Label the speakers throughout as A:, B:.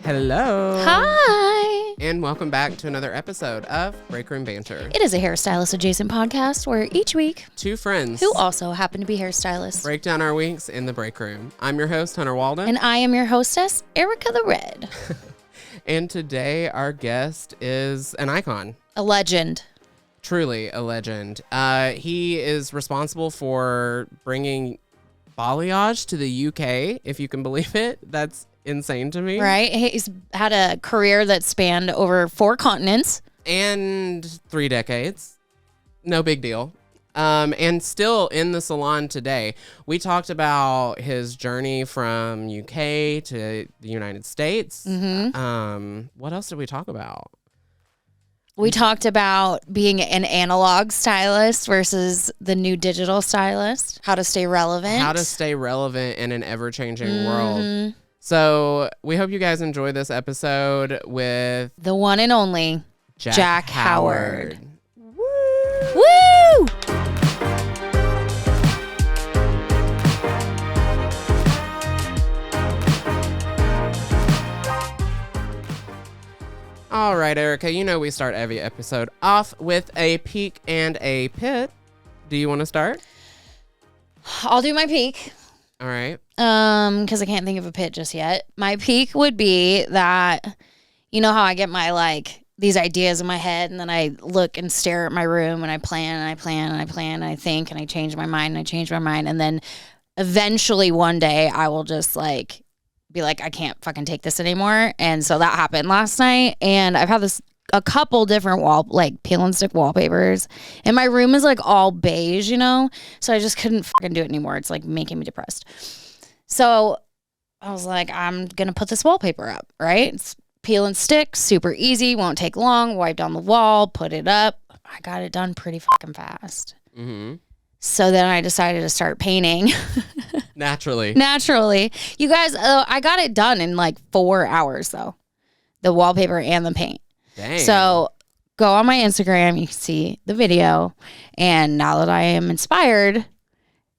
A: Hello.
B: Hi.
A: And welcome back to another episode of Break Room Banter.
B: It is a hairstylist adjacent podcast where each week
A: two friends
B: who also happen to be hairstylists
A: break down our weeks in the break room. I'm your host, Hunter Walden.
B: And I am your hostess, Ericka the Red.
A: And today our guest is an icon.
B: A legend.
A: Truly a legend. He is responsible for bringing balayage to the UK, if you can believe it. That's insane to me.
B: Right? He's had a career that spanned over 4 continents.
A: And 3 decades. No big deal. And still in the salon today. We talked about his journey from UK to the United States.
B: Mm-hmm.
A: What else did we talk about?
B: We talked about being an analog stylist versus the new digital stylist. How to stay relevant.
A: How to stay relevant in an ever-changing world. So we hope you guys enjoy this episode with
B: the one and only Jack Howard.
A: Woo!
B: Woo!
A: All right, Ericka, you know we start every episode off with a peek and a pit. Do you want to start?
B: I'll do my peak.
A: All right.
B: Because I can't think of a pit just yet. My peak would be that, you know how I get my, these ideas in my head, and then I look and stare at my room, and I plan, and I plan, and I plan, and I think, and I change my mind, and I change my mind, and then eventually one day I will just, be like, I can't fucking take this anymore. And so that happened last night, and I've had a couple different peel and stick wallpapers, and my room is all beige, so I just couldn't fucking do it anymore. It's making me depressed. So I was like, I'm gonna put this wallpaper up, right? It's peel and stick, super easy, won't take long. Wipe down the wall, put it up. I got it done pretty fucking fast.
A: Mm-hmm.
B: So then I decided to start painting.
A: Naturally.
B: You guys, I got it done in 4 hours though. The wallpaper and the paint.
A: Dang.
B: So go on my Instagram, you can see the video. And now that I am inspired,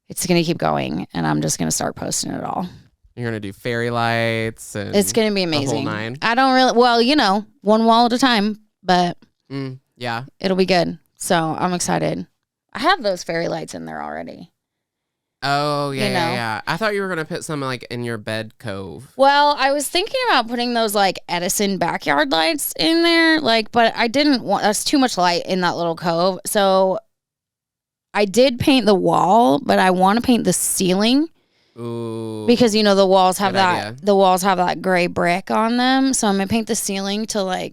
B: it's going to keep going. And I'm just going to start posting it all.
A: You're going to do fairy lights. And
B: it's going to be amazing.
A: The whole 9.
B: I don't really, one wall at a time, but
A: yeah,
B: it'll be good. So I'm excited. I have those fairy lights in there already.
A: Oh, yeah, yeah. I thought you were going to put some in your bed cove.
B: Well, I was thinking about putting those Edison backyard lights in there, but I didn't want, that's too much light in that little cove. So I did paint the wall, but I want to paint the ceiling.
A: Ooh.
B: Because the walls have
A: idea.
B: The walls have that gray brick on them. So I'm going to paint the ceiling to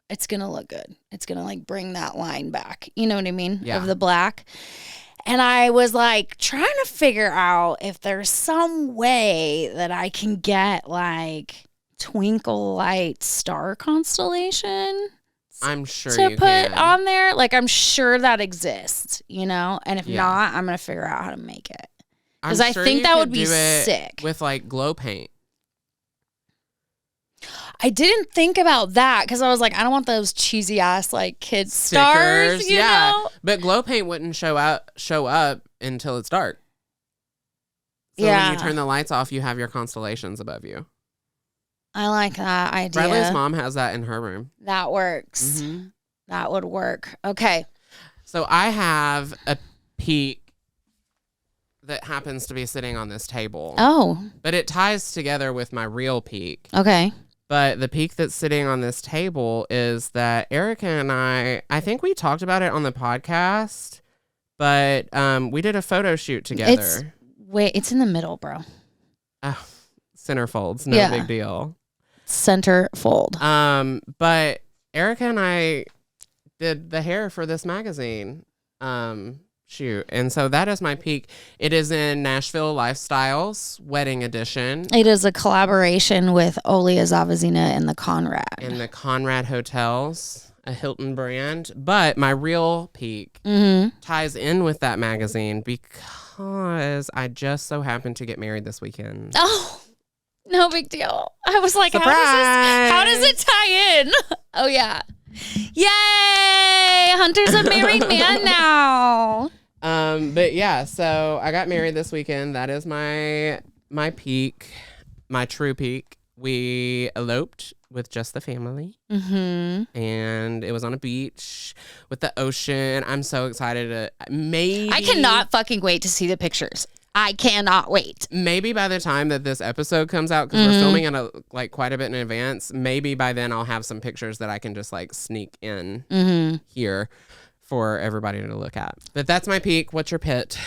B: it's going to look good. It's going to bring that line back. You know what I mean?
A: Yeah.
B: Of the black. And I was trying to figure out if there's some way that I can get twinkle light star constellation.
A: I'm sure
B: to
A: you
B: put
A: can.
B: on there. I'm sure that exists, and if not, I'm going to figure out how to make it. Because I think that would be sick.
A: With glow paint.
B: I didn't think about that because I was I don't want those cheesy ass kid stars, you know?
A: But glow paint wouldn't show up until it's dark. So
B: yeah.
A: when you turn the lights off, you have your constellations above you.
B: I like that idea.
A: Bradley's mom has that in her room.
B: That works.
A: Mm-hmm.
B: That would work. Okay.
A: So I have a peak that happens to be sitting on this table.
B: Oh.
A: But it ties together with my real peak.
B: Okay.
A: But the peak that's sitting on this table is that Ericka and I think we talked about it on the podcast, but we did a photo shoot together.
B: It's in the middle, bro.
A: Oh, centerfolds, no big deal.
B: Center fold.
A: But Ericka and I did the hair for this magazine shoot, and so that is my peak. It is in Nashville Lifestyles Wedding Edition.
B: It is a collaboration with Olia Zavazina and the Conrad.
A: And the Conrad Hotels, a Hilton brand. But my real peak ties in with that magazine because I just so happened to get married this weekend.
B: Oh, no big deal. I was like,
A: surprise!
B: How does it tie in? Oh, yeah. Yay! Hunter's a married man now.
A: But yeah, so I got married this weekend. That is my peak, my true peak. we eloped with just the family.
B: Mm-hmm.
A: And it was on a beach with the ocean. I'm so excited to maybe.
B: I cannot fucking wait to see the pictures. I cannot wait.
A: Maybe by the time that this episode comes out, because we're filming it quite a bit in advance, maybe by then I'll have some pictures that I can just like sneak in here for everybody to look at. But that's my peak. What's your pit?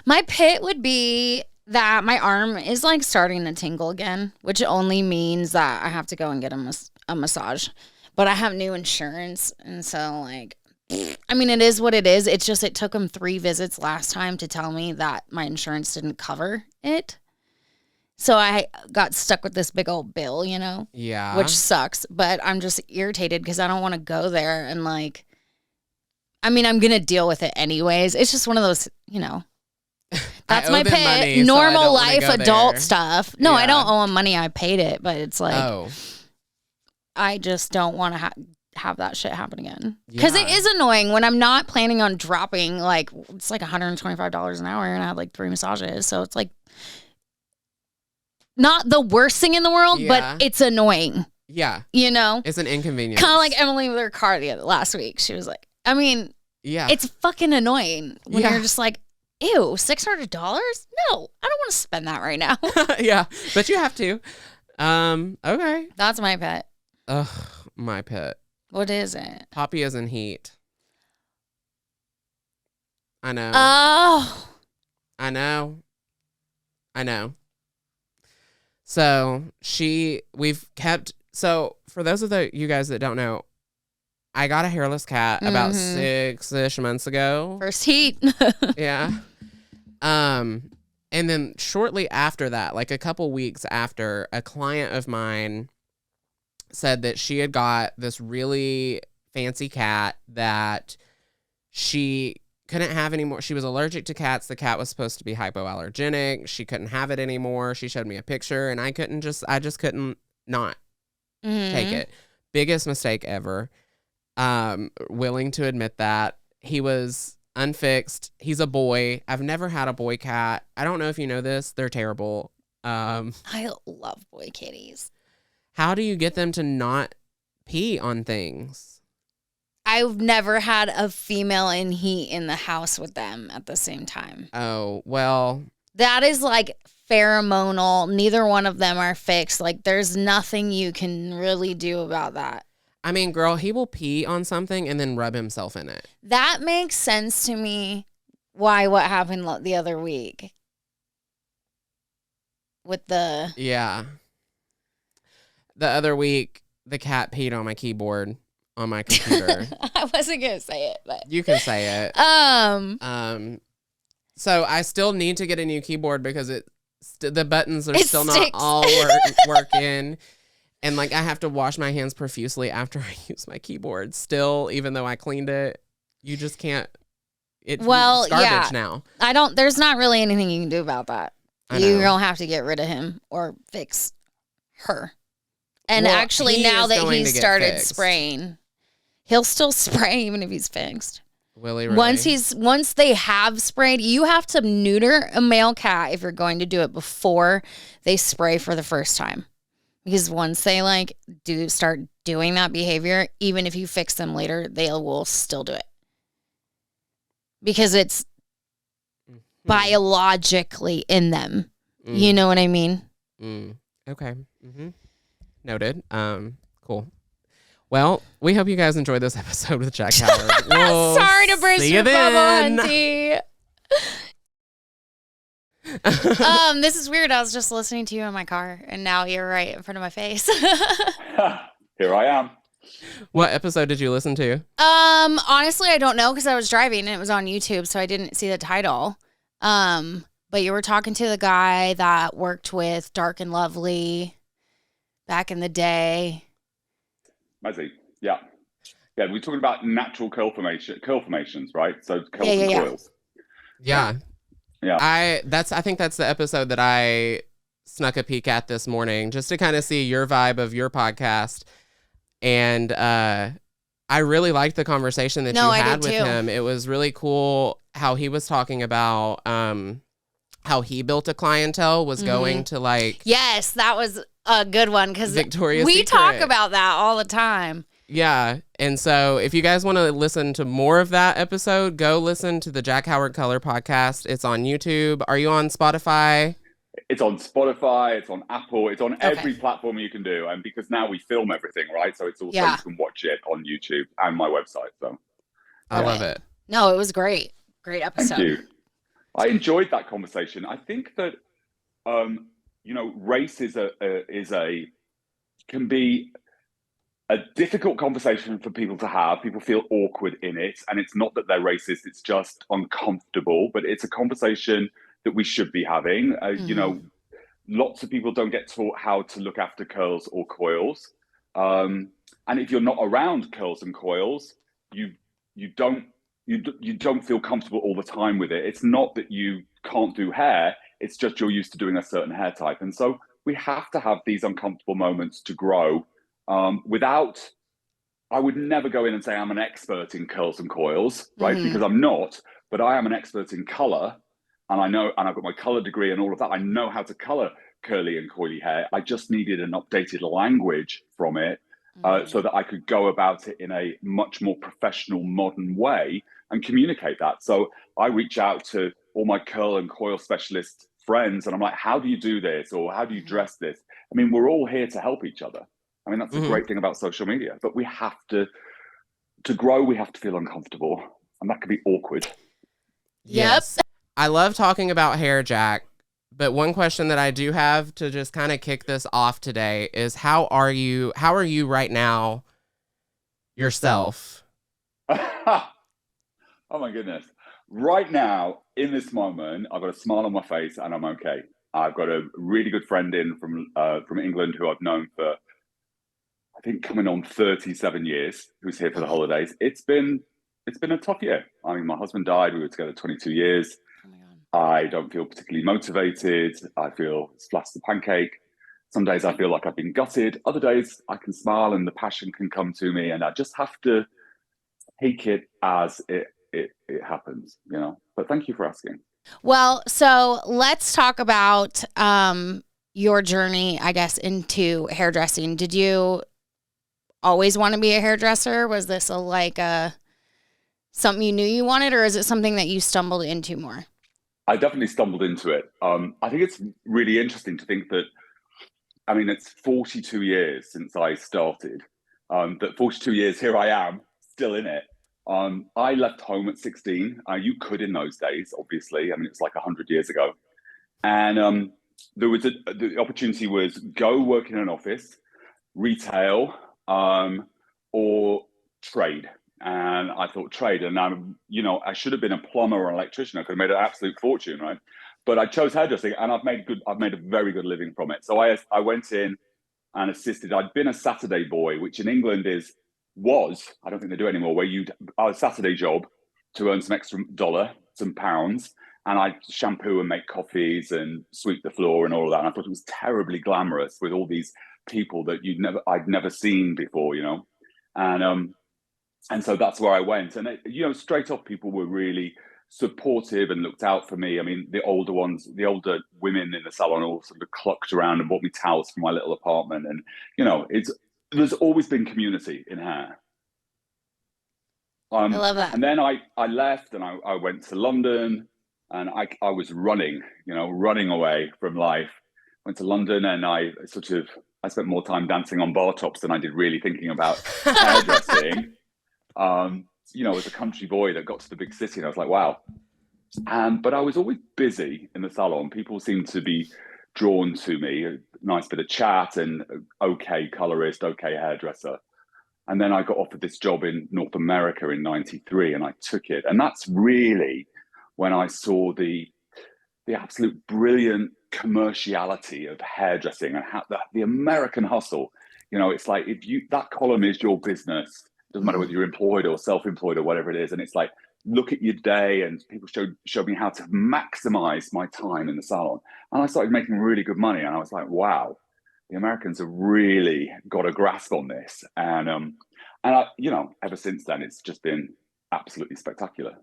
B: My pit would be that my arm is like starting to tingle again, which only means that I have to go and get a massage. But I have new insurance, and so like, I mean, it is what it is. It's just it took them 3 visits last time to tell me that my insurance didn't cover it. So I got stuck with this big old bill, you know?
A: Yeah.
B: Which sucks, but I'm just irritated because I don't want to go there and like, I mean, I'm going to deal with it anyways. It's just one of those, you know. That's my pit.
A: Money,
B: normal
A: so
B: life, adult stuff. No,
A: yeah.
B: I don't owe them money. I paid it, but it's like,
A: oh.
B: I just don't want to have that shit happen again. Because
A: Yeah.
B: it is annoying when I'm not planning on dropping, like, it's like $125 an hour and I have like 3 massages. So it's like not the worst thing in the world, but it's annoying.
A: Yeah.
B: You know?
A: It's an inconvenience.
B: Kind of like Emily with her car last week. She was like, I mean, it's fucking annoying when you're just like, ew, $600? No, I don't want to spend that right now.
A: Yeah, but you have to. Okay.
B: That's my pet.
A: Ugh, my pet.
B: What is it?
A: Poppy is in heat. I know.
B: Oh.
A: I know. So for those of you guys that don't know, I got a hairless cat about 6-ish months ago.
B: First heat.
A: Yeah. And then shortly after that, like a couple weeks after, a client of mine said that she had got this really fancy cat that she couldn't have anymore. She was allergic to cats. The cat was supposed to be hypoallergenic. She couldn't have it anymore. She showed me a picture and I just couldn't not take it. Biggest mistake ever. Willing to admit that. He was unfixed. He's a boy. I've never had a boy cat. I don't know if you know this. They're terrible.
B: I love boy kitties.
A: How do you get them to not pee on things?
B: I've never had a female in heat in the house with them at the same time.
A: Oh, well.
B: That is like pheromonal. Neither one of them are fixed. Like there's nothing you can really do about that.
A: I mean, girl, he will pee on something and then rub himself in it.
B: That makes sense to me. Why? What happened the other week? With the...
A: Yeah. The other week, the cat peed on my keyboard on my computer.
B: I wasn't going to say it, but...
A: You can say it. So I still need to get a new keyboard because the buttons are still
B: sticks.
A: not all working. And like I have to wash my hands profusely after I use my keyboard still, even though I cleaned it. You just can't. It's garbage now.
B: There's not really anything you can do about that. You don't have to get rid of him or fix her. And actually now that he's started spraying, he'll still spray even if he's fixed.
A: Will he really?
B: Once they have sprayed, you have to neuter a male cat if you're going to do it before they spray for the first time. Because once they start doing that behavior, even if you fix them later, they will still do it. Because it's biologically in them. You know what I mean?
A: Okay. Noted. Cool. Well, we hope you guys enjoyed this episode with Jack Howard.
B: Sorry to burst your bubble, Hunty. This is weird. I was just listening to you in my car, and now you're right in front of my face.
C: Here I am.
A: What episode did you listen to?
B: Honestly, I don't know because I was driving and it was on YouTube, so I didn't see the title. But you were talking to the guy that worked with Dark and Lovely back in the day.
C: Mazzy, yeah. Yeah, we're talking about natural curl formations, right? So curls and coils.
A: Yeah. I think that's the episode that I snuck a peek at this morning just to kind of see your vibe of your podcast. And I really liked the conversation that you had with him. It was really cool how he was talking about how he built a clientele was going to like
B: Yes, that was a good one because
A: Victoria's
B: we
A: Secret.
B: talk about that all the time.
A: Yeah. And so if you guys want to listen to more of that episode, go listen to the Jack Howard Color podcast. It's on YouTube. Are you on Spotify?
C: It's on Spotify, it's on Apple, it's on every platform you can do. And because now we film everything, right? So it's also, you can watch it on YouTube and my website. So
A: I love it.
B: No, it was great. Great episode.
C: Thank you. I enjoyed that conversation. I think that, race can be a difficult conversation for people to have. People feel awkward in it. And it's not that they're racist, it's just uncomfortable. But it's a conversation that we should be having. Lots of people don't get taught how to look after curls or coils. And if you're not around curls and coils, you don't feel comfortable all the time with it. It's not that you can't do hair, it's just you're used to doing a certain hair type. And so we have to have these uncomfortable moments to grow. I would never go in and say I'm an expert in curls and coils, right? Because I'm not, but I am an expert in color. And I know, and I've got my color degree and all of that. I know how to color curly and coily hair. I just needed an updated language from it so that I could go about it in a much more professional, modern way and communicate that. So I reach out to all my curl and coil specialist friends and I'm like, how do you do this? Or how do you dress this? I mean, we're all here to help each other. I mean, that's the great thing about social media, but we have to grow, we have to feel uncomfortable, and that can be awkward.
A: Yes. I love talking about hair, Jack, but one question that I do have to just kind of kick this off today is how are you right now yourself?
C: Oh my goodness. Right now, in this moment, I've got a smile on my face and I'm okay. I've got a really good friend in from England who I've known for, I think, coming on 37 years, who's here for the holidays. It's been a tough year. I mean, my husband died. We were together 22 years.
B: Oh my God.
C: I don't feel particularly motivated. I feel as flat as a pancake. Some days I feel like I've been gutted. Other days I can smile and the passion can come to me, and I just have to take it as it happens, But thank you for asking.
B: Well, so let's talk about your journey, I guess, into hairdressing. Did you always want to be a hairdresser? Was this something you knew you wanted, or is it something that you stumbled into more?
C: I definitely stumbled into it. I think it's really interesting to think that, I mean, it's 42 years since I started, that 42 years, here I am, still in it. I left home at 16. You could in those days, obviously. I mean, it's like 100 years ago. And there was the opportunity was go work in an office, retail, or trade. And I thought trade, and I should have been a plumber or an electrician. I could have made an absolute fortune, right? But I chose hairdressing, and I've made a very good living from it. So I went in and assisted. I'd been a Saturday boy, which in England was, I don't think they do anymore, where a Saturday job to earn some extra some pounds, and I'd shampoo and make coffees and sweep the floor and all of that. And I thought it was terribly glamorous with all these people that I'd never seen before, and so that's where I went. And straight off, people were really supportive and looked out for me. I mean, the older women in the salon all sort of clucked around and bought me towels from my little apartment. And there's always been community in hair.
B: I love that.
C: And then I left and I went to London, and I was running away from life. Went to London and I spent more time dancing on bar tops than I did really thinking about hairdressing. As a country boy that got to the big city, and I was like, wow. But I was always busy in the salon. People seemed to be drawn to me, a nice bit of chat and okay colorist, okay hairdresser. And then I got offered this job in North America in '93, and I took it. And that's really when I saw the absolute brilliant commerciality of hairdressing and how the American hustle. It's like that column is your business. Doesn't matter whether you're employed or self-employed or whatever it is. And it's like, look at your day, and people showed me how to maximize my time in the salon. And I started making really good money. And I was like, wow, the Americans have really got a grasp on this. And ever since then, it's just been absolutely spectacular.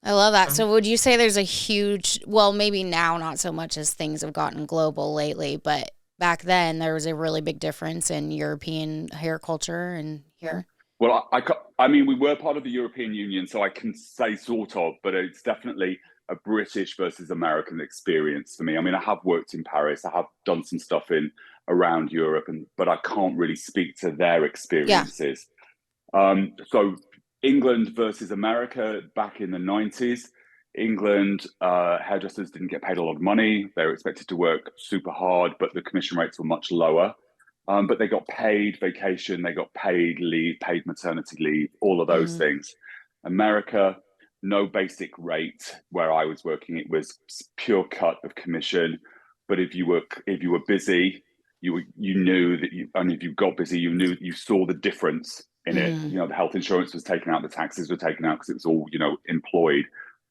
B: I love that.
A: Um,
B: So would you say there's a huge, well, maybe now not so much as things have gotten global lately, but back then there was a really big difference in European hair culture and here?
C: Well, I mean, we were part of the European Union, so I can say sort of, but it's definitely a British versus American experience for me. I mean, I have worked in Paris, I have done some stuff in around Europe, and but I can't really speak to their
B: Yeah.
C: experiences. So England versus America back in the 90s. England hairdressers didn't get paid a lot of money. They were expected to work super hard, but the commission rates were much lower. But they got paid vacation, they got paid leave, paid maternity leave, all of those
B: Mm,
C: things. America, no basic rate where I was working. It was pure cut of commission. But if you were busy, you knew that you, and if you got busy, you saw the difference in it.
B: mm,
C: You know, the health insurance was taken out, the taxes were taken out because it was all, employed.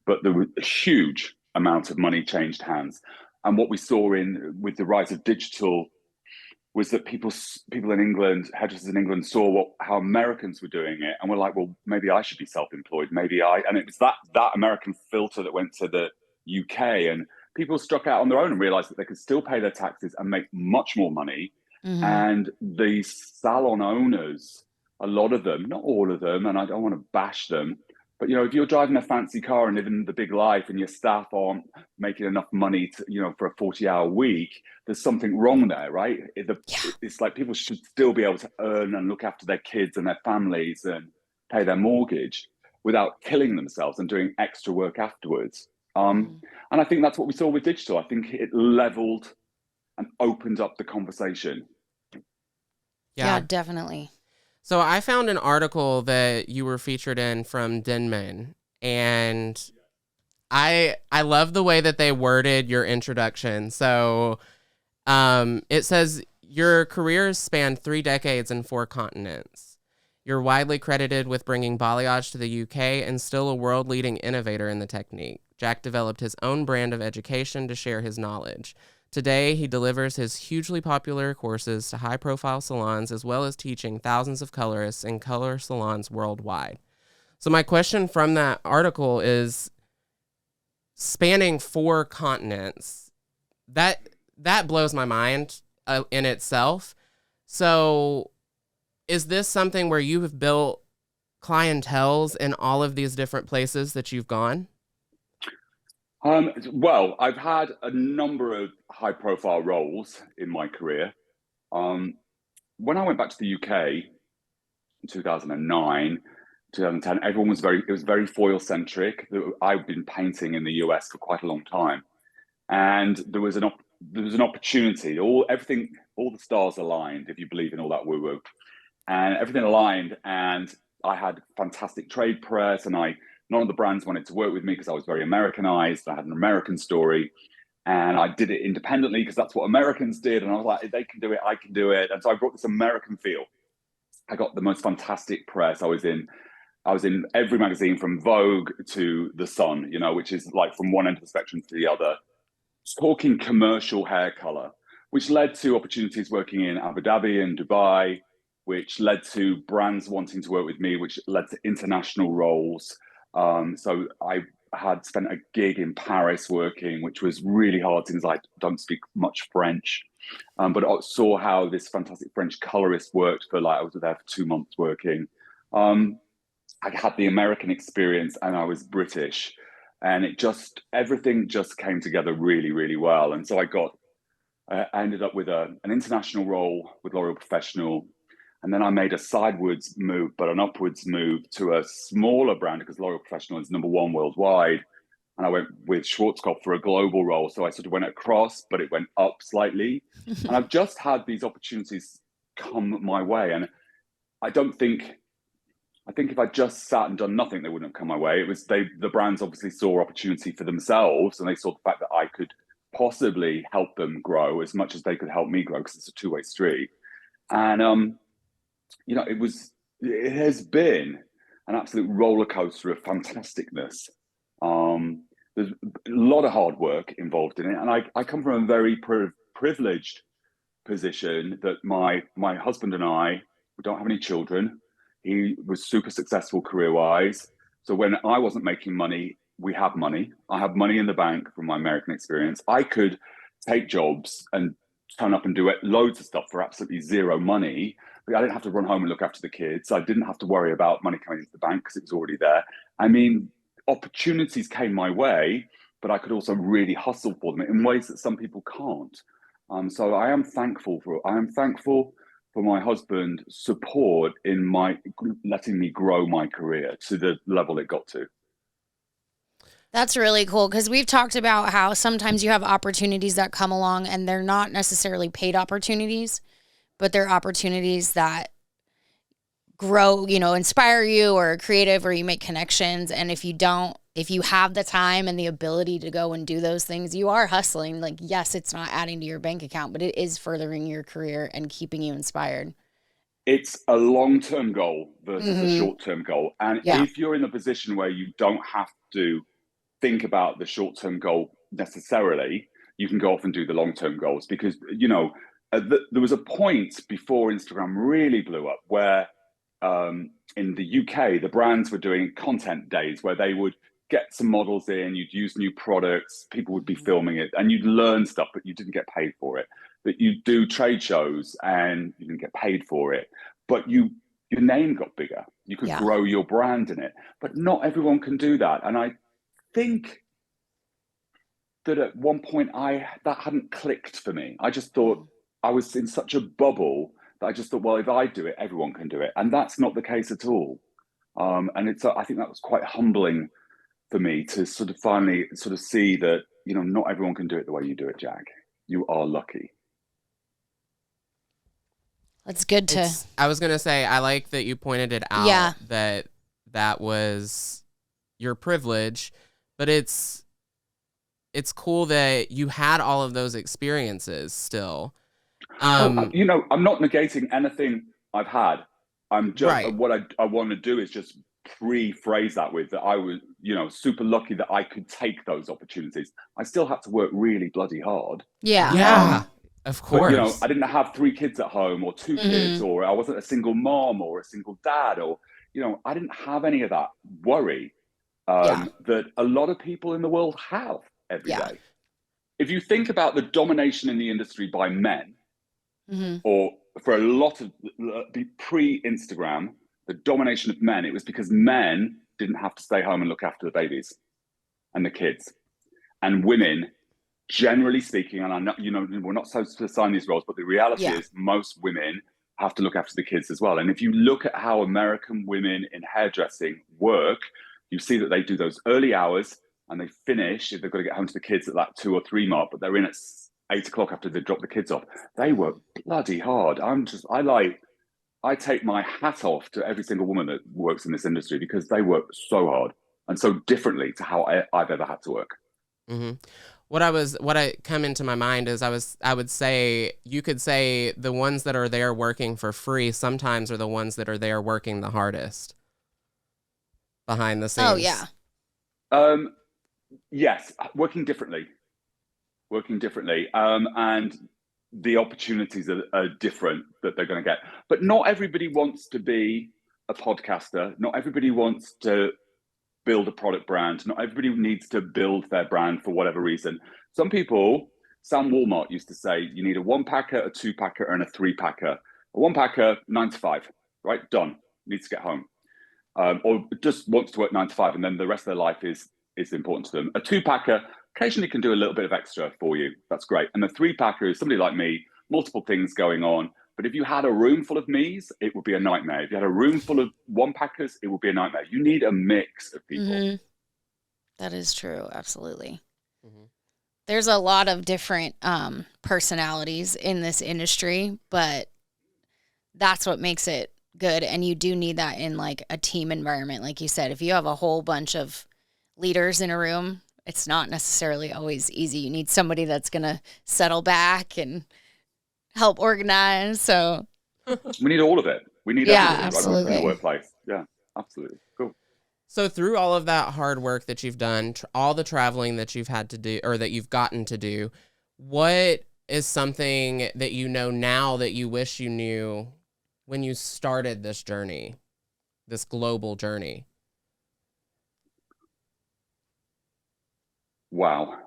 C: But there was a huge amount of money changed hands. And what we saw in with the rise of digital was that people in England, hairdressers in England, saw how Americans were doing it, and were like, well, maybe I should be self-employed. Maybe I, and it was that American filter that went to the UK, and people struck out on their own and realised that they could still pay their taxes and make much more money.
B: mm.
C: And the salon owners, a lot of them, not all of them, and I don't want to bash them, but if you're driving a fancy car and living the big life, and your staff aren't making enough money to, for a 40-hour week, there's something wrong there, right?
B: Yeah.
C: It's like people should still be able to earn and look after their kids and their families and pay their mortgage without killing themselves and doing extra work afterwards.
B: Mm.
C: And I think that's what we saw with digital. I think it leveled and opened up the conversation.
B: Yeah,
A: yeah.
B: definitely.
A: So I found an article that you were featured in from Denman, and I love the way that they worded your introduction. So it says your career spanned 3 decades and 4 continents. You're widely credited with bringing balayage to the UK and still a world-leading innovator in the technique. Jack developed his own brand of education to share his knowledge. Today, he delivers his hugely popular courses to high-profile salons as well as teaching thousands of colorists in color salons worldwide. So my question from that article is, spanning 4 continents, that blows my mind in itself. So is this something where you have built clienteles in all of these different places that you've gone?
C: Well, I've had a number of high-profile roles in my career. Um, when I went back to the UK in 2009, 2010, it was very foil centric. I've been painting in the US for quite a long time, and there was an opportunity. All the stars aligned, if you believe in all that woo woo, and everything aligned. And I had fantastic trade press, and none of the brands wanted to work with me because I was very Americanized. I had an American story, and I did it independently because that's what Americans did. And I was like, if they can do it, I can do it. And so I brought this American feel. I got the most fantastic press. I was in every magazine from Vogue to The Sun, which is like from one end of the spectrum to the other, talking commercial hair color, which led to opportunities working in Abu Dhabi and Dubai, which led to brands wanting to work with me, which led to international roles. So I had spent a gig in Paris working, which was really hard since I don't speak much French. But I saw how this fantastic French colorist worked I was there for 2 months working. Um, I had the American experience and I was British, and everything just came together really, really well. And so I ended up with an international role with L'Oreal Professional. And then I made a sideways move, but an upwards move to a smaller brand because L'Oreal Professional is #1 worldwide. And I went with Schwarzkopf for a global role. So I sort of went across, but it went up slightly. And I've just had these opportunities come my way. And I don't think I think if I just sat and done nothing, they wouldn't have come my way. The brands obviously saw opportunity for themselves, and they saw the fact that I could possibly help them grow as much as they could help me grow because it's a two-way street. And it has been an absolute roller coaster of fantasticness. There's a lot of hard work involved in it, and I come from a very privileged position that my husband and I, we don't have any children. He was super successful career wise. So when I wasn't making money, we have money. I have money in the bank from my American experience. I could take jobs and turn up and do loads of stuff for absolutely zero money. But I didn't have to run home and look after the kids. I didn't have to worry about money coming into the bank because it was already there. I mean, opportunities came my way, but I could also really hustle for them in ways that some people can't. So I am thankful for my husband's support in my letting me grow my career to the level it got to.
B: That's really cool because we've talked about how sometimes you have opportunities that come along and they're not necessarily paid opportunities, but they're opportunities that grow, inspire you or are creative or you make connections. And if you have the time and the ability to go and do those things, you are hustling. Like, yes, it's not adding to your bank account, but it is furthering your career and keeping you inspired.
C: It's a long-term goal versus a short-term goal. And if you're in a position where you don't have to think about the short-term goal necessarily, you can go off and do the long-term goals because, there was a point before Instagram really blew up where in the UK, the brands were doing content days where they would get some models in, you'd use new products, people would be filming it, and you'd learn stuff, but you didn't get paid for it. But you'd do trade shows and you didn't get paid for it. But your name got bigger. You could grow your brand in it. But not everyone can do that. And I think that at one point that hadn't clicked for me. I just thought I was in such a bubble that I just thought, well, if I do it, everyone can do it. And that's not the case at all. And I think that was quite humbling for me to sort of finally sort of see that, not everyone can do it the way you do it, Jack. You are lucky.
B: That's good
A: I was going to say, I like that you pointed it out that was your privilege, but it's cool that you had all of those experiences still.
C: I'm not negating anything I've had. I'm just what I want to do is just rephrase that with that I was, super lucky that I could take those opportunities. I still had to work really bloody hard.
A: Yeah. Of course.
C: But, I didn't have 3 kids at home or 2 kids, or I wasn't a single mom or a single dad, or, I didn't have any of that worry that a lot of people in the world have every day. If you think about the domination in the industry by men, or for a lot of pre-Instagram, the domination of men, it was because men didn't have to stay home and look after the babies and the kids. And women, generally speaking, and I know, we're not supposed to assign these roles, but the reality is most women have to look after the kids as well. And if you look at how American women in hairdressing work, you see that they do those early hours and they finish, if they've got to get home to the kids at that 2 or 3 mark, but they're in at 8 o'clock after they drop the kids off. They work bloody hard. I take my hat off to every single woman that works in this industry because they work so hard and so differently to how I've ever had to work.
A: Mm-hmm. What I come into my mind is I would say, you could say the ones that are there working for free sometimes are the ones that are there working the hardest behind the scenes.
B: Oh yeah.
C: Yes, working differently. And the opportunities are different that they're going to get. But not everybody wants to be a podcaster. Not everybody wants to build a product brand. Not everybody needs to build their brand for whatever reason. Some people, Sam Walmart used to say, you need a 1-packer, a 2-packer, and a 3-packer. A 1-packer, 9 to 5, right? Done. Needs to get home. Or just wants to work 9 to 5, and then the rest of their life is important to them. A 2-packer occasionally can do a little bit of extra for you. That's great. And the 3-packer is somebody like me, multiple things going on. But if you had a room full of me's, it would be a nightmare. If you had a room full of 1-packers, it would be a nightmare. You need a mix of people.
B: Mm-hmm. That is true. Absolutely. Mm-hmm. There's a lot of different personalities in this industry, but that's what makes it good. And you do need that in like a team environment. Like you said, if you have a whole bunch of leaders in a room, it's not necessarily always easy. You need somebody that's going to settle back and help organize. So
C: we need all of it. We need everything absolutely. In the workplace. Yeah, absolutely. Cool.
A: So through all of that hard work that you've done, all the traveling that you've had to do or that you've gotten to do, what is something that you know now that you wish you knew when you started this journey, this global journey?
C: Wow,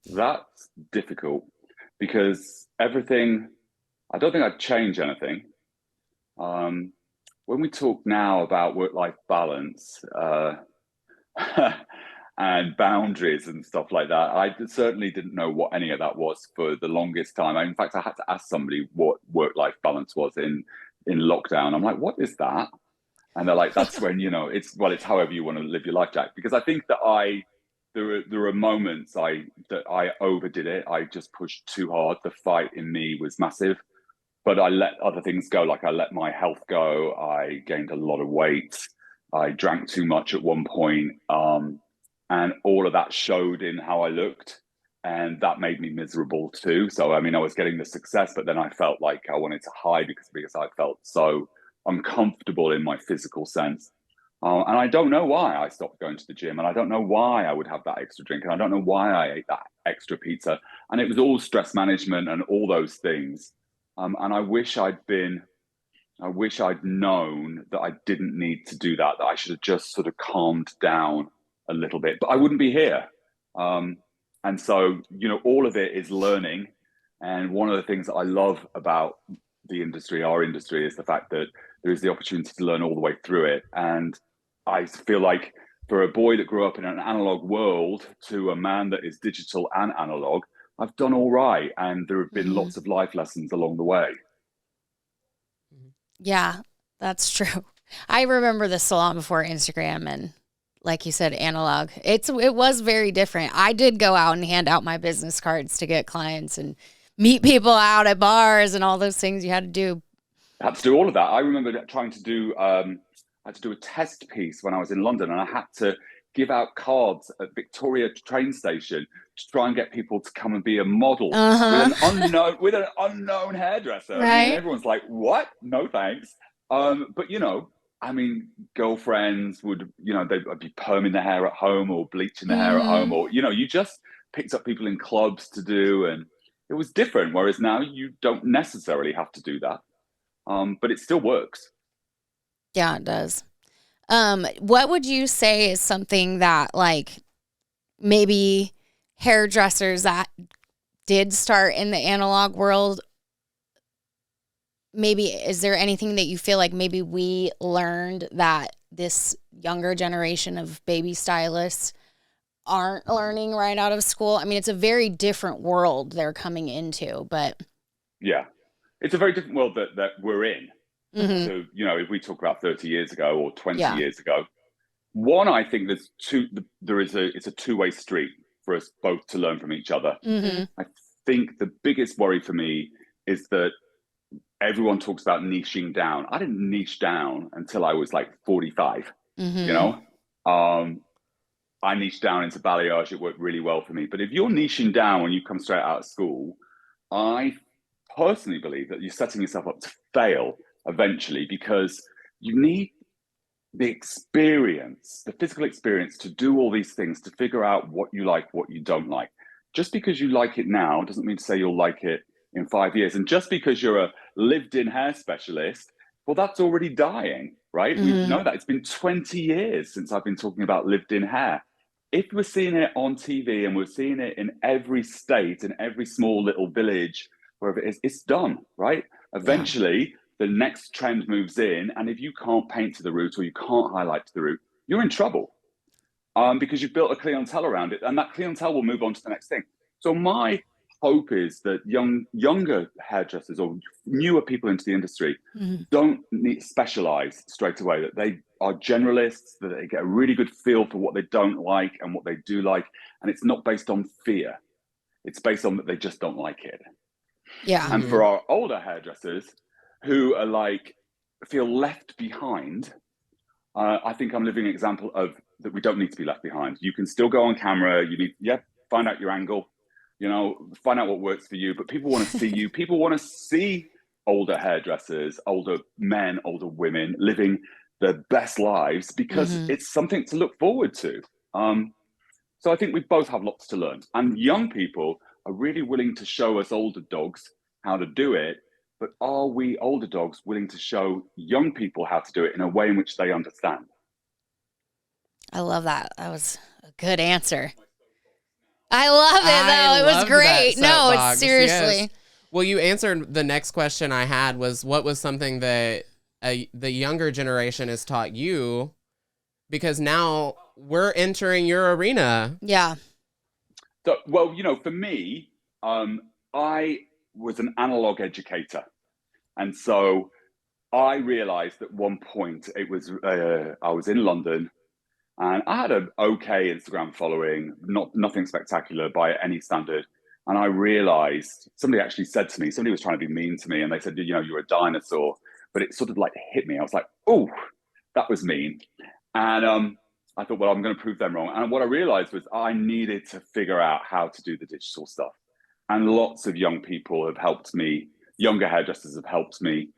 C: that's difficult because everything, I don't think I'd change anything. Um, when we talk now about work-life balance, and boundaries and stuff like that, I certainly didn't know what any of that was for the longest time. In fact, I had to ask somebody what work-life balance was in lockdown. I'm like, what is that? And they're like, that's when, it's however you want to live your life, Jack. Because I think that there are moments that I overdid it. I just pushed too hard. The fight in me was massive, but I let other things go. Like I let my health go. I gained a lot of weight. I drank too much at one point. And all of that showed in how I looked. And that made me miserable too. So, I mean, I was getting the success, but then I felt like I wanted to hide because I felt so uncomfortable in my physical sense. And I don't know why I stopped going to the gym, and I don't know why I would have that extra drink, and I don't know why I ate that extra pizza. And it was all stress management and all those things. And I wish I'd known that I didn't need to do that, that I should have just sort of calmed down a little bit, but I wouldn't be here. And so, all of it is learning. And one of the things that I love about our industry, is the fact that there is the opportunity to learn all the way through it. And I feel like for a boy that grew up in an analog world to a man that is digital and analog, I've done all right. And there have been lots of life lessons along the way.
B: Yeah, that's true. I remember the salon before Instagram, and like you said, analog. It was very different. I did go out and hand out my business cards to get clients and meet people out at bars and all those things you had to do.
C: I had to do all of that. I remember trying to do I had to do a test piece when I was in London, and I had to give out cards at Victoria train station to try and get people to come and be a model with an unknown hairdresser.
B: Right.
C: I mean, everyone's like, "What? No thanks." But I mean, girlfriends would, they'd be perming their hair at home or bleaching their hair at home, or you just picked up people in clubs to do, and it was different. Whereas now you don't necessarily have to do that, but it still works.
B: Yeah, it does. What would you say is something that, like, maybe hairdressers that did start in the analog world, maybe is there anything that you feel like maybe we learned that this younger generation of baby stylists aren't learning right out of school? I mean, it's a very different world they're coming into, but
C: yeah, it's a very different world that we're in.
B: Mm-hmm.
C: So, if we talk about 30 years ago or 20
B: Yeah.
C: years ago, one, I think it's a two-way street for us both to learn from each other.
B: Mm-hmm.
C: I think the biggest worry for me is that everyone talks about niching down. I didn't niche down until I was like 45,
B: Mm-hmm.
C: I niched down into balayage. It worked really well for me. But if you're niching down when you come straight out of school, I personally believe that you're setting yourself up to fail eventually, because you need the experience, the physical experience, to do all these things, to figure out what you like, what you don't like. Just because you like it now doesn't mean to say you'll like it in 5 years. And just because you're a lived-in hair specialist, well, that's already dying, right?
B: Mm-hmm.
C: We know that. It's been 20 years since I've been talking about lived-in hair. If we're seeing it on TV and we're seeing it in every state, in every small little village, wherever it is, it's done, right? Eventually, the next trend moves in, and if you can't paint to the root or you can't highlight to the root, you're in trouble, because you've built a clientele around it, and that clientele will move on to the next thing. So my hope is that younger hairdressers or newer people into the industry don't need specialize straight away, that they are generalists, that they get a really good feel for what they don't like and what they do like, and it's not based on fear. It's based on that they just don't like it.
B: Yeah.
C: And for our older hairdressers who are feel left behind, I think I'm a living example of that we don't need to be left behind. You can still go on camera. You need, find out your angle, find out what works for you. But people want to see you. People want to see older hairdressers, older men, older women living their best lives, because it's something to look forward to. So I think we both have lots to learn. And young people are really willing to show us older dogs how to do it. But are we older dogs willing to show young people how to do it in a way in which they understand?
B: I love that. That was a good answer. I love it, though. It was
A: loved
B: great.
A: that
B: No, it's
A: soapbox,
B: seriously.
A: yes. Well, you answered the next question I had was what was something that the younger generation has taught you, because now we're entering your arena.
B: Yeah.
C: So, well, for me, I was an analog educator. And so I realized at one point I was in London and I had an okay Instagram following, nothing spectacular by any standard. And I realized somebody actually said to me, somebody was trying to be mean to me, and they said, you're a dinosaur. But it sort of like hit me. I was like, oh, that was mean. And I thought, well, I'm going to prove them wrong. And what I realized was I needed to figure out how to do the digital stuff. And lots of young people have helped me, younger hairdressers have helped me.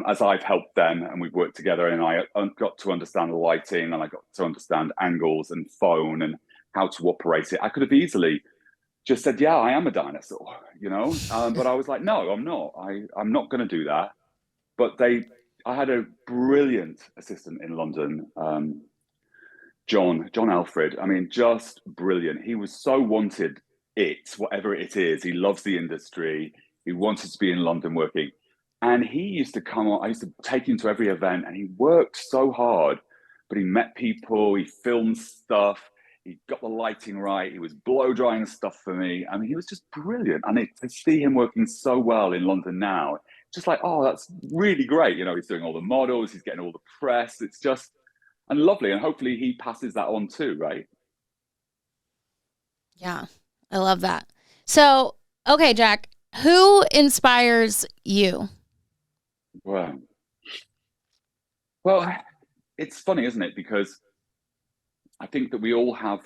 C: As I've helped them, and we've worked together, and I got to understand the lighting, and I got to understand angles and phone and how to operate it. I could have easily just said, yeah, I am a dinosaur, but I was like, no, I'm not. I'm not going to do that. But I had a brilliant assistant in London, John Alfred. I mean, just brilliant. He was so wanted whatever it is. He loves the industry. He wanted to be in London working. And he used to come on, I used to take him to every event, and he worked so hard, but he met people, he filmed stuff, he got the lighting right, he was blow drying stuff for me. I mean, he was just brilliant. And to see him working so well in London now, just like, oh, that's really great. He's doing all the models, he's getting all the press. It's just, and lovely. And hopefully he passes that on too, right?
B: Yeah, I love that. So, okay, Jack, who inspires you?
C: Well, it's funny, isn't it? Because I think that we all have,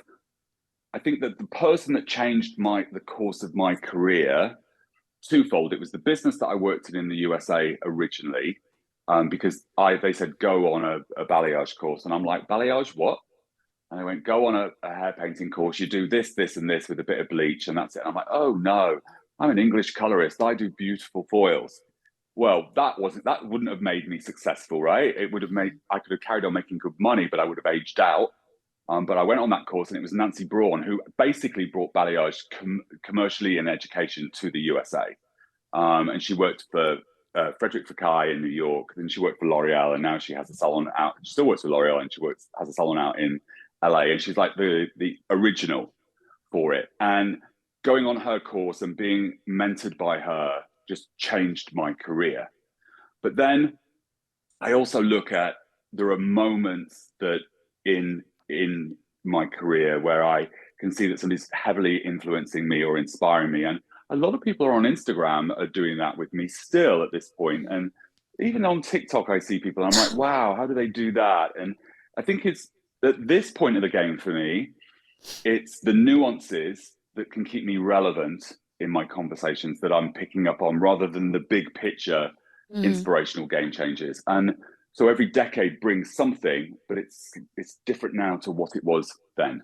C: I think that the person that changed the course of my career, twofold. It was the business that I worked in the USA originally, because they said, go on a balayage course. And I'm like, balayage, what? And they went, go on a hair painting course. You do this, this, and this with a bit of bleach, and that's it. And I'm like, oh no, I'm an English colorist. I do beautiful foils. Well, that wouldn't have made me successful, right? I could have carried on making good money, but I would have aged out. But I went on that course, and it was Nancy Braun who basically brought balayage commercially in education to the USA. And she worked for Frederick Fekkai in New York. Then she worked for L'Oreal, and now she has a salon out. She still works for L'Oreal, and has a salon out in LA. And she's like the original for it. And going on her course and being mentored by her just changed my career. But then I also look at, there are moments that in my career where I can see that somebody's heavily influencing me or inspiring me. And a lot of people on Instagram are doing that with me still at this point. And even on TikTok, I see people, I'm like, wow, how do they do that? And I think it's at this point of the game for me, it's the nuances that can keep me relevant in my conversations that I'm picking up on, rather than the big picture inspirational game changes. And so every decade brings something, but it's different now to what it was then.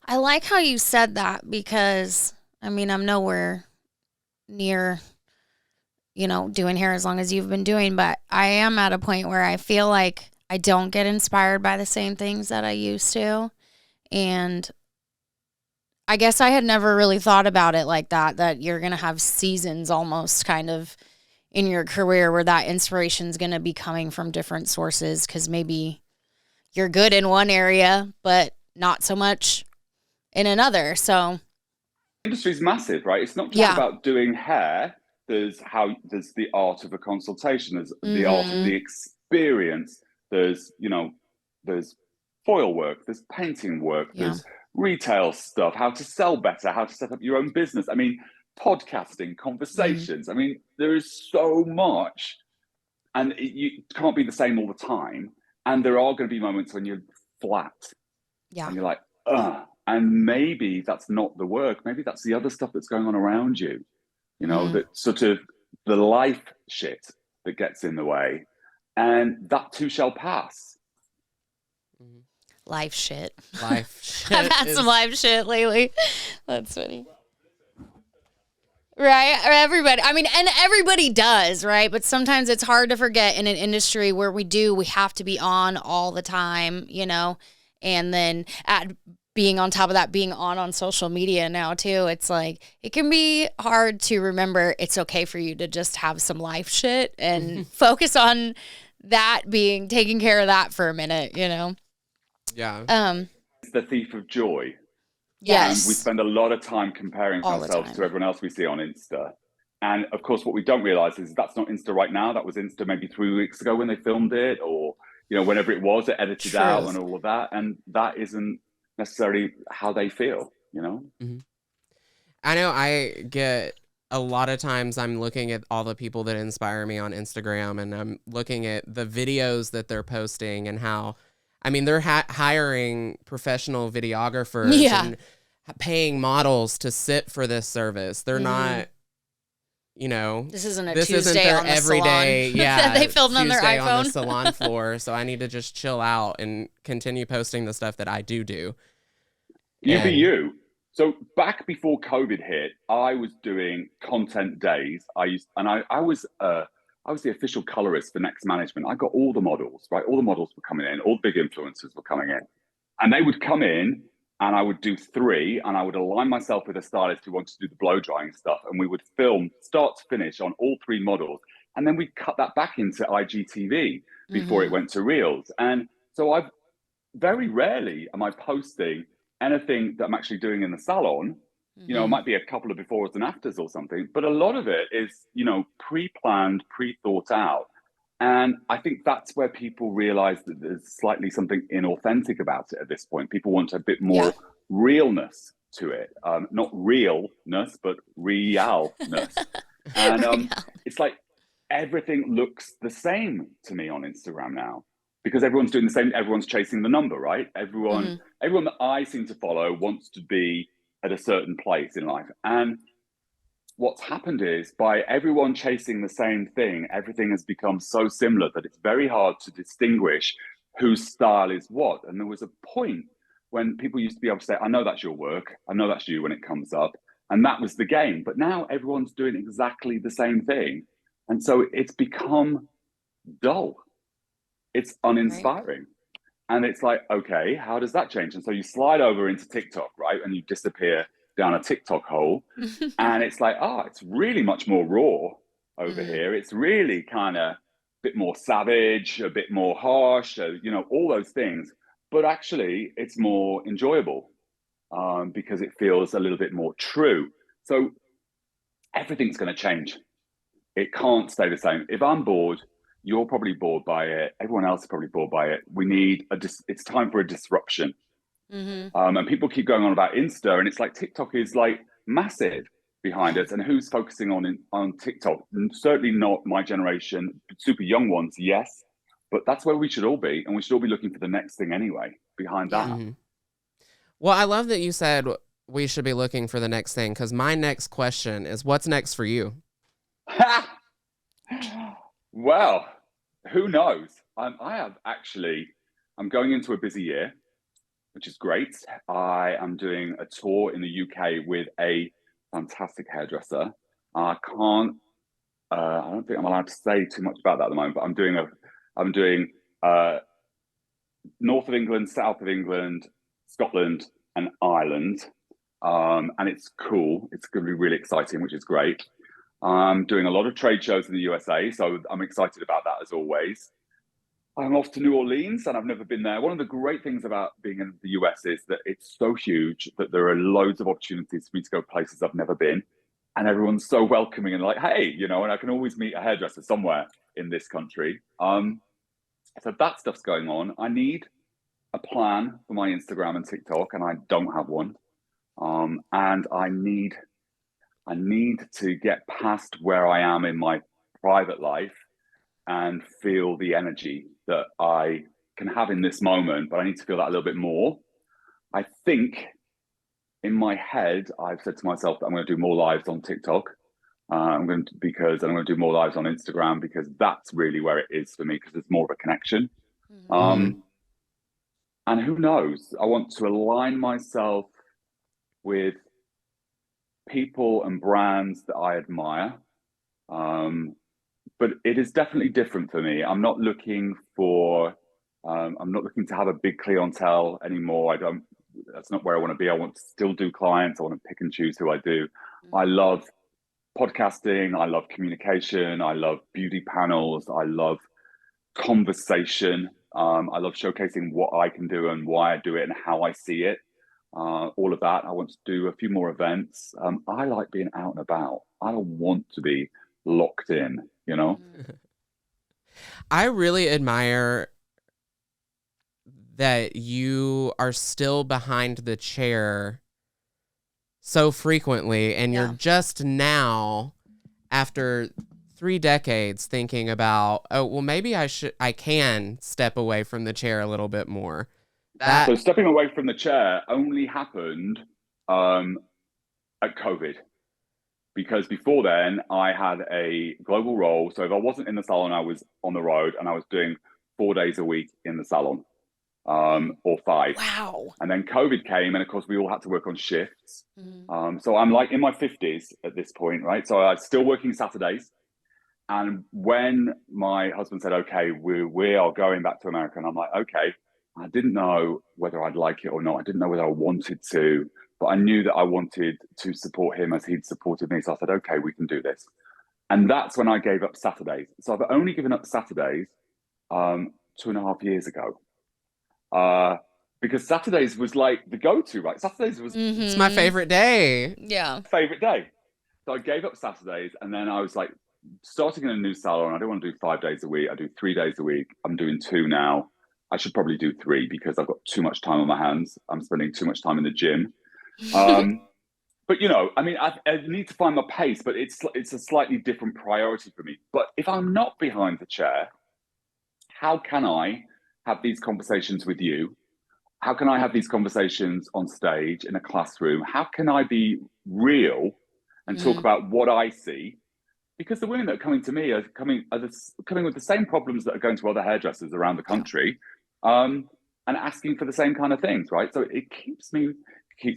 B: I like how you said that, because I'm nowhere near, doing hair as long as you've been doing, but I am at a point where I feel like I don't get inspired by the same things that I used to. And I guess I had never really thought about it like that you're going to have seasons almost kind of in your career where that inspiration is going to be coming from different sources, because maybe you're good in one area, but not so much in another. So
C: the industry is massive, right? It's not just about doing hair. There's the art of a consultation. There's the art of the experience. There's foil work. There's painting work. There's retail stuff, how to sell better, how to set up your own business. I mean, podcasting, conversations. I mean, there is so much, and you can't be the same all the time. And there are going to be moments when you're flat. Yeah. And you're like, ugh. And maybe that's not the work. Maybe that's the other stuff that's going on around you, that sort of the life shit that gets in the way. And that too shall pass.
B: Life shit.
A: Life shit.
B: I've had some life shit lately. That's funny. Right? Everybody. And everybody does, right? But sometimes it's hard to forget in an industry where we have to be on all the time, and then being on top of that, being on social media now too, it's like it can be hard to remember it's okay for you to just have some life shit and focus on that, being taking care of that for a minute, you know?
A: Yeah.
C: It's the thief of joy.
B: Yes.
C: We spend a lot of time comparing
B: All the
C: ourselves
B: time.
C: to everyone else we see on Insta. And of course, what we don't realize is that's not Insta right now. That was Insta maybe 3 weeks ago when they filmed it, or, you know, whenever it was, it edited out and all of that. And that isn't necessarily how they feel, you know?
A: I know I get a lot of times I'm looking at all the people that inspire me on Instagram, and I'm looking at the videos that they're posting and how, I mean, they're hiring professional videographers and paying models to sit for this service. They're not, you know,
B: this isn't a
A: this
B: Tuesday
A: isn't their
B: on the
A: everyday,
B: salon that they filmed on their
A: Tuesday
B: iPhone
A: on the salon floor. So I need to just chill out and continue posting the stuff that I do.
C: You be you. So back before COVID hit, I was doing content days. I was the official colorist for Next Management. I got all the models, right? All the models were coming in, all the big influencers were coming in. And they would come in and I would do 3 and I would align myself with a stylist who wanted to do the blow drying stuff. And we would film start to finish on all 3 models. And then we'd cut that back into IGTV before it went to Reels. And so I've very rarely am I posting anything that I'm actually doing in the salon. You know, it might be a couple of befores and afters or something, but a lot of it is, you know, pre-planned, pre-thought out. And I think that's where people realize that there's slightly something inauthentic about it at this point. People want a bit more realness to it. Not realness, but realness. And it's like everything looks the same to me on Instagram now, because everyone's doing the same. Everyone's chasing the number, right? Everyone that I seem to follow wants to be at a certain place in life. And what's happened is, by everyone chasing the same thing, everything has become so similar that it's very hard to distinguish whose style is what. And there was a point when people used to be able to say, I know that's your work, I know that's you when it comes up. And that was the game. But now everyone's doing exactly the same thing. And so it's become dull. It's uninspiring. And it's like, okay, how does that change? And so you slide over into TikTok, right? And you disappear down a TikTok hole. And it's like, it's really much more raw over here. It's really kind of a bit more savage, a bit more harsh, you know, all those things. But actually, it's more enjoyable because it feels a little bit more true. So everything's going to change. It can't stay the same. If I'm bored, you're probably bored by it. Everyone else is probably bored by it. We need it's time for a disruption. And people keep going on about Insta, and it's like TikTok is like massive behind us. And who's focusing on TikTok? Certainly not my generation, super young ones, yes. But that's where we should all be. And we should all be looking for the next thing anyway behind that.
A: Well, I love that you said we should be looking for the next thing, because my next question is, what's next for you?
C: Well, who knows? I'm going into a busy year, which is great. I am doing a tour in the UK with a fantastic hairdresser. I don't think I'm allowed to say too much about that at the moment, but I'm doing north of England, south of England, Scotland, and Ireland. And it's cool. It's going to be really exciting, which is great. I'm doing a lot of trade shows in the USA, so I'm excited about that as always. I'm off to New Orleans, and I've never been there. One of the great things about being in the US is that it's so huge that there are loads of opportunities for me to go places I've never been. And everyone's so welcoming and like, hey, you know, and I can always meet a hairdresser somewhere in this country. So that stuff's going on. I need a plan for my Instagram and TikTok, and I don't have one. And I need to get past where I am in my private life and feel the energy that I can have in this moment, but I need to feel that a little bit more. I think in my head, I've said to myself that I'm going to do more lives on TikTok. I'm going to do more lives on Instagram, because that's really where it is for me, because there's more of a connection. And who knows? I want to align myself with people and brands that I admire. But it is definitely different for me. I'm not looking to have a big clientele anymore. that's not where I want to be. I want to still do clients. I want to pick and choose who I do. I love podcasting. I love communication. I love beauty panels. I love conversation. I love showcasing what I can do and why I do it and how I see it. All of that. I want to do a few more events. I like being out and about. I don't want to be locked in, you know?
A: I really admire that you are still behind the chair so frequently, and you're just now, after 3 decades, thinking about, oh, well, maybe I can step away from the chair a little bit more.
C: So stepping away from the chair only happened at COVID, because before then I had a global role. So if I wasn't in the salon, I was on the road, and I was doing 4 days a week in the salon, or 5.
B: Wow.
C: And then COVID came, and of course we all had to work on shifts. So I'm like in my 50s at this point, right? So I was still working Saturdays. And when my husband said, okay, we are going back to America, and I'm like, okay, I didn't know whether I'd like it or not. I didn't know whether I wanted to, but I knew that I wanted to support him as he'd supported me. So I said, okay, we can do this. And that's when I gave up Saturdays. So I've only given up Saturdays 2.5 years ago. Because Saturdays was like the go-to, right? Saturdays was
A: It's my favorite day.
B: Yeah.
C: favorite day. So I gave up Saturdays, and then I was like, starting in a new salon, I don't want to do 5 days a week. I do 3 days a week. I'm doing 2 now. I should probably do 3 because I've got too much time on my hands. I'm spending too much time in the gym. But, you know, I mean, I need to find my pace, but it's a slightly different priority for me. But if I'm not behind the chair, how can I have these conversations with you? How can I have these conversations on stage in a classroom? How can I be real and talk about what I see? Because the women that are coming to me are coming with the same problems that are going to other hairdressers around the country, and asking for the same kind of things, right? So it keeps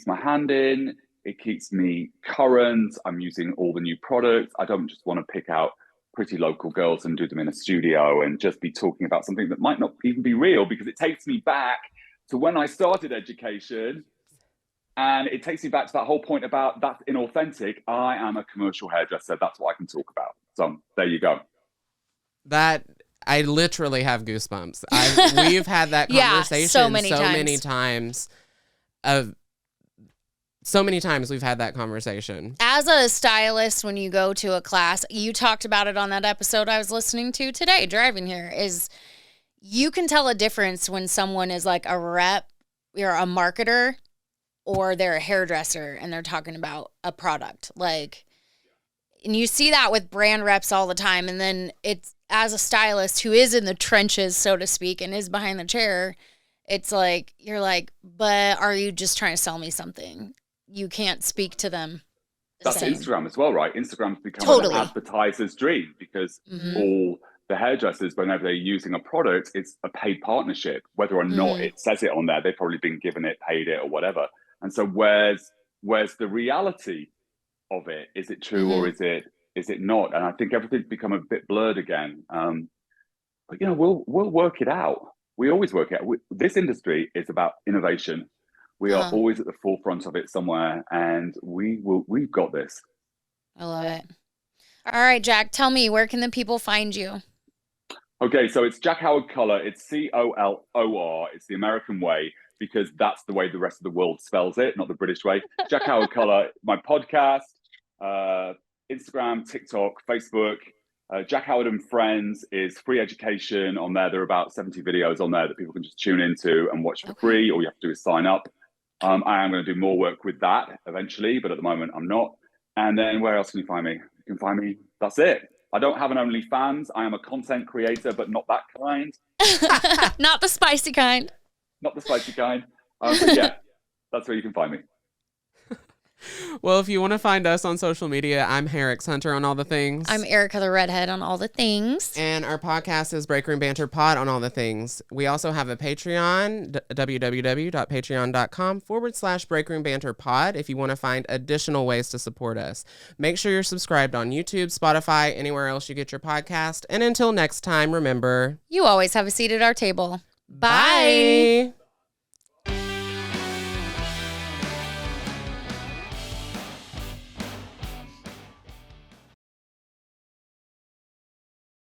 C: my hand in, it keeps me current. I'm using all the new products. I don't just want to pick out pretty local girls and do them in a studio and just be talking about something that might not even be real, because it takes me back to when I started education. And it takes me back to that whole point about that's inauthentic. I am a commercial hairdresser. That's what I can talk about. So there you go.
A: That I literally have goosebumps. We've had that conversation
B: so many
A: times. So many times we've had that conversation.
B: As a stylist, when you go to a class, you talked about it on that episode I was listening to today, driving here, is you can tell a difference when someone is like a rep or a marketer, or they're a hairdresser and they're talking about a product. Like, and you see that with brand reps all the time. And then it's, as a stylist who is in the trenches, so to speak, and is behind the chair, it's like, you're like, but are you just trying to sell me something? You can't speak to them.
C: That's
B: same.
C: Instagram as well, right? Instagram's become
B: Totally.
C: an advertiser's dream, because all the hairdressers, whenever they're using a product, it's a paid partnership. Whether or not it says it on there, they've probably been given it, paid it, or whatever. And so where's the reality of it? Is it true or is it not? And I think everything's become a bit blurred again. But you know, we'll work it out. We always work it out. This industry is about innovation. We are always at the forefront of it somewhere, and we've got this.
B: I love it. All right, Jack, tell me, where can the people find you?
C: Okay, so it's Jack Howard Color. It's COLOR. It's the American way, because that's the way the rest of the world spells it, not the British way. Jack Howard Color, my podcast, Instagram, TikTok, Facebook. Jack Howard and Friends is free education on there. There are about 70 videos on there that people can just tune into and watch for free. All you have to do is sign up. I am going to do more work with that eventually, but at the moment I'm not. And then where else can you find me? You can find me. That's it. I don't have an OnlyFans. I am a content creator, but not that kind.
B: Not the spicy kind.
C: Not the spicy kind. But yeah, that's where you can find me.
A: Well, if you want to find us on social media, I'm Ericka Hunter on all the things.
B: I'm Ericka the Redhead on all the things.
A: And our podcast is Break Room Banter Pod on all the things. We also have a Patreon, www.patreon.com/Break Room Banter Pod, if you want to find additional ways to support us. Make sure you're subscribed on YouTube, Spotify, anywhere else you get your podcast. And until next time, remember,
B: you always have a seat at our table. Bye.
A: Bye.